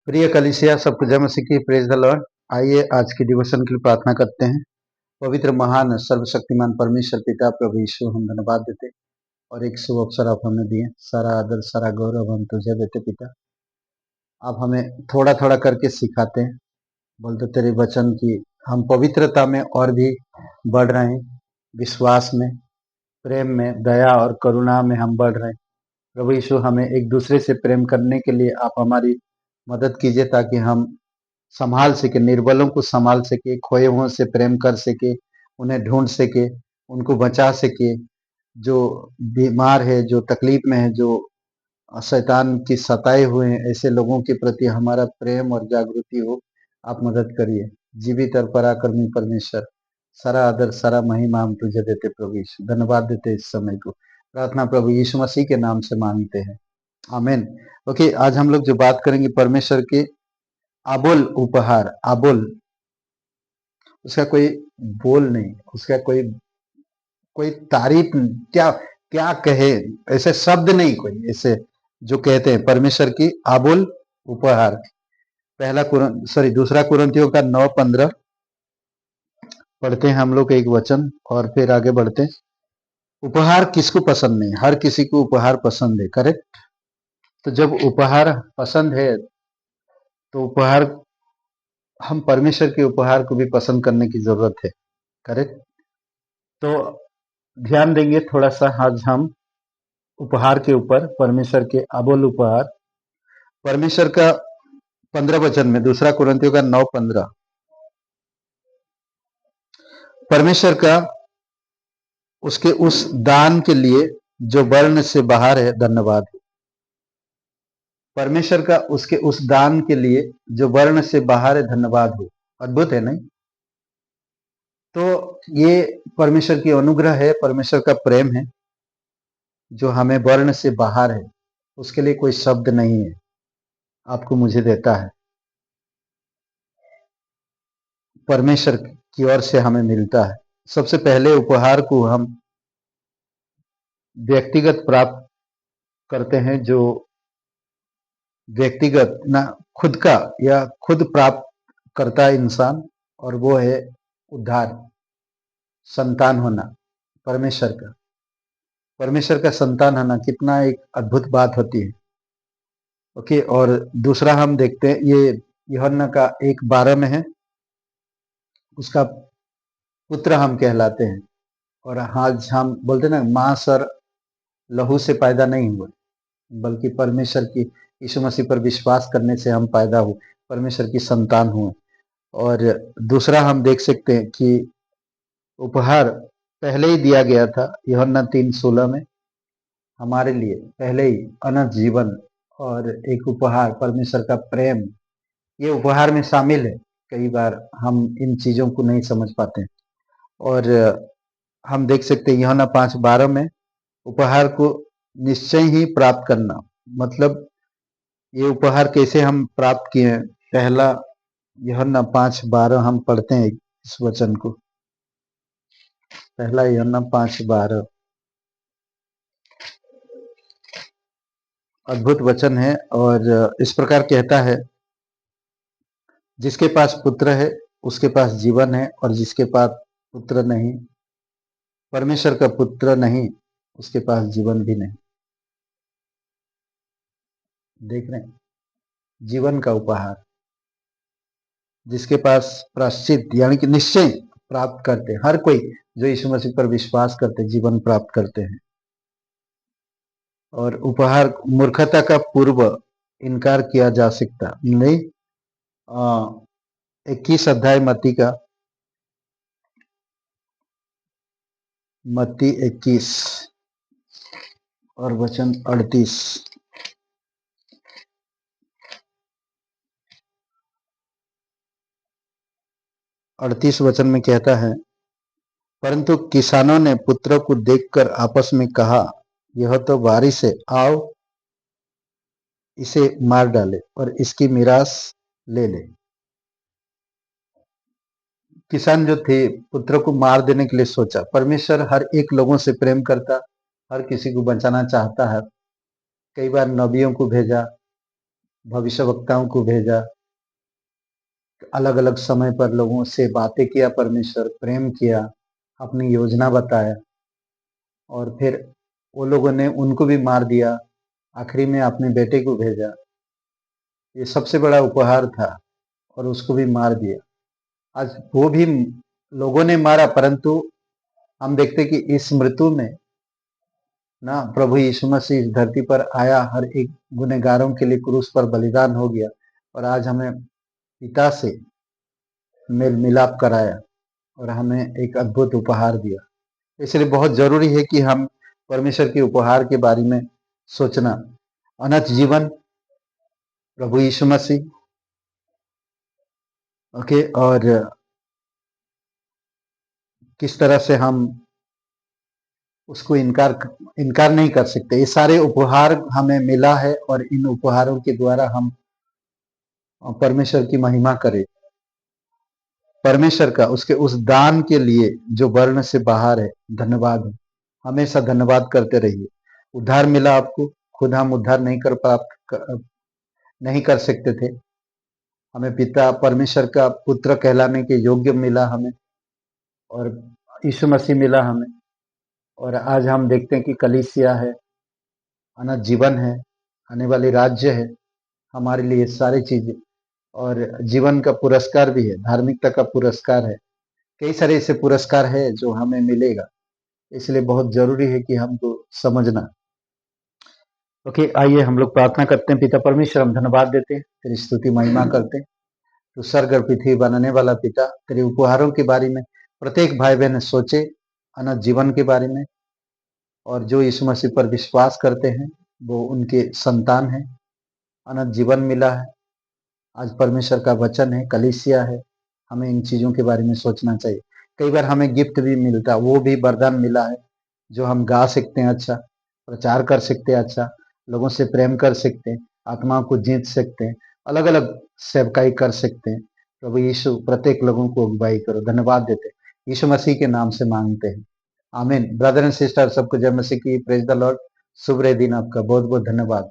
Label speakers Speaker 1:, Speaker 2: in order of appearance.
Speaker 1: प्रिय कलीसिया, सबको जय मसीह की। Praise the Lord. आइए आज की डिवोशन के लिए प्रार्थना करते हैं। पवित्र महान सर्वशक्तिमान परमेश्वर पिता प्रभु यीशु, हम धन्यवाद देते और एक शुभ अवसर आप हमें दिए। सारा आदर सारा गौरव हम तुझे देते पिता। आप हमें थोड़ा थोड़ा करके सिखाते हैं। बोलते तेरे वचन की हम पवित्रता में और भी बढ़ रहे हैं, विश्वास में, प्रेम में, दया और करुणा में हम बढ़ रहे हैं। प्रभु यीशु, हमें एक दूसरे से प्रेम करने के लिए आप हमारी मदद कीजिए, ताकि हम संभाल सके, निर्बलों को संभाल सके, खोए हुओं से प्रेम कर सके, उन्हें ढूंढ सके, उनको बचा सके। जो बीमार है, जो तकलीफ में है, जो शैतान की सताए हुए हैं, ऐसे लोगों के प्रति हमारा प्रेम और जागृति हो। आप मदद करिए। जीवित और पराक्रमी परमेश्वर, सारा आदर सारा महिमा हम तुझे देते प्रभु यीशु। धन्यवाद देते इस समय को। प्रार्थना प्रभु यीशु मसीह के नाम से मांगते हैं, आमीन। ओके, आज हम लोग जो बात करेंगे परमेश्वर के अबोल उपहार। अबोल, उसका कोई बोल नहीं, उसका कोई कोई तारीफ क्या क्या कहे, ऐसे शब्द नहीं कोई ऐसे जो कहते हैं परमेश्वर की अबोल उपहार। दूसरा कुरिन्थियों का 9:15 पढ़ते हैं हम लोग एक वचन और फिर आगे बढ़ते हैं। उपहार किसको पसंद नहीं? हर किसी को उपहार पसंद है, करेक्ट। तो जब उपहार पसंद है तो उपहार, हम परमेश्वर के उपहार को भी पसंद करने की जरूरत है, करेक्ट। तो ध्यान देंगे थोड़ा सा आज हम उपहार के ऊपर, परमेश्वर के अबोल उपहार। परमेश्वर का 15 वचन में, दूसरा कुरिन्थियों का 9:15, परमेश्वर का उसके उस दान के लिए जो वर्ण से बाहर है धन्यवाद। परमेश्वर का उसके उस दान के लिए जो वर्ण से बाहर है धन्यवाद हो। अद्भुत है नहीं? तो ये परमेश्वर की अनुग्रह है, परमेश्वर का प्रेम है जो हमें वर्ण से बाहर है। उसके लिए कोई शब्द नहीं है, आपको मुझे देता है, परमेश्वर की ओर से हमें मिलता है। सबसे पहले उपहार को हम व्यक्तिगत प्राप्त करते हैं, जो व्यक्तिगत ना, खुद का या खुद प्राप्त करता है इंसान, और वो है उद्धार, संतान होना। परमेश्वर का संतान होना कितना एक अद्भुत बात होती है। ओके, और दूसरा हम देखते हैं, ये यूहन्ना का 1:12 में है, उसका पुत्र हम कहलाते हैं। और आज हम बोलते हैं ना, मांस और लहू से पैदा नहीं हुए, बल्कि परमेश्वर की यीशु मसीह पर विश्वास करने से हम पैदा हुए, परमेश्वर की संतान हुए। और दूसरा हम देख सकते हैं कि उपहार पहले ही दिया गया था, यूहन्ना 3:16 में, हमारे लिए पहले ही अनंत जीवन और एक उपहार परमेश्वर का प्रेम, ये उपहार में शामिल है। कई बार हम इन चीजों को नहीं समझ पाते हैं। और हम देख सकते हैं यूहन्ना 5:12 में, उपहार को निश्चय ही प्राप्त करना। मतलब ये उपहार कैसे हम प्राप्त किए हैं? पहला यूहन्ना 5:12 हम पढ़ते हैं इस वचन को। पहला यूहन्ना 5:12 अद्भुत वचन है और इस प्रकार कहता है, जिसके पास पुत्र है उसके पास जीवन है, और जिसके पास पुत्र नहीं, परमेश्वर का पुत्र नहीं, उसके पास जीवन भी नहीं। देख रहे हैं, जीवन का उपहार, जिसके पास प्रायश्चित यानी कि निश्चय प्राप्त करते हैं। हर कोई जो यीशु मसीह पर विश्वास करते जीवन प्राप्त करते हैं। और उपहार मूर्खता का पूर्व इनकार किया जा सकता नहीं। 21 अध्याय मत्ती 21 और वचन 38 वचन में कहता है, परंतु किसानों ने पुत्रों को देखकर आपस में कहा, यह तो वारिस है, आओ इसे मार डाले और इसकी मीरास ले ले। किसान जो थे, पुत्र को मार देने के लिए सोचा। परमेश्वर हर एक लोगों से प्रेम करता, हर किसी को बचाना चाहता है। कई बार नबियों को भेजा भविष्यवक्ताओं को भेजा, अलग अलग समय पर लोगों से बातें किया, परमेश्वर प्रेम किया, अपनी योजना बताया, और फिर वो लोगों ने उनको भी मार दिया, आखिरी में अपने बेटे को भेजा। ये सबसे बड़ा उपहार था, और उसको भी मार दिया। आज वो भी लोगों ने मारा, परंतु हम देखते कि इस मृत्यु में ना प्रभु यीशु मसीह इस धरती पर आया, हर एक गुनहगारों के लिए क्रूस पर बलिदान हो गया, और आज हमें पिता से मेल मिलाप कराया और हमें एक अद्भुत उपहार दिया। इसलिए बहुत जरूरी है कि हम परमेश्वर के उपहार के बारे में सोचना। अनंत जीवन, प्रभु यीशु मसीह, ओके, और किस तरह से हम उसको इनकार नहीं कर सकते। ये सारे उपहार हमें मिला है, और इन उपहारों के द्वारा हम परमेश्वर की महिमा करें। परमेश्वर का उसके उस दान के लिए जो वर्ण से बाहर है, धन्यवाद हो। हमेशा धन्यवाद करते रहिए। उद्धार मिला आपको, खुद हम उद्धार नहीं कर सकते थे। हमें पिता परमेश्वर का पुत्र कहलाने के योग्य मिला हमें, और यीशु मसीह मिला हमें, और आज हम देखते हैं कि कलीसिया है, अनंत जीवन है, आने वाली राज्य है, हमारे लिए सारी चीजें, और जीवन का पुरस्कार भी है, धार्मिकता का पुरस्कार है। कई सारे ऐसे पुरस्कार है जो हमें मिलेगा, इसलिए बहुत जरूरी है कि हमको समझना। ओके, आइए हम लोग प्रार्थना करते हैं। पिता परमेश्वर, हम धन्यवाद देते हैं, तेरी स्तुति महिमा करते हैं। तो स्वर्ग और पृथ्वी बनाने वाला पिता, तेरे उपहारों के बारे में प्रत्येक भाई बहन सोचे, अनंत जीवन के बारे में, और जो यीशु मसीह पर विश्वास करते हैं वो उनके संतान है, अनंत जीवन मिला है। आज परमेश्वर का वचन है, कलीसिया है, हमें इन चीजों के बारे में सोचना चाहिए। कई बार हमें गिफ्ट भी मिलता, वो भी वरदान मिला है, जो हम गा सकते हैं, अच्छा प्रचार कर सकते हैं, अच्छा लोगों से प्रेम कर सकते हैं, आत्माओं को जीत सकते हैं, अलग अलग सेवकाई कर सकते हैं। प्रभु यीशु प्रत्येक लोगों को अगुवाई करो। धन्यवाद देते हैं, यीशु मसीह के नाम से मांगते हैं, आमीन। ब्रदर एंड सिस्टर, सबको जय मसीह की, प्रेज द लॉर्ड। शुभ रहे दिन आपका, बहुत बहुत धन्यवाद।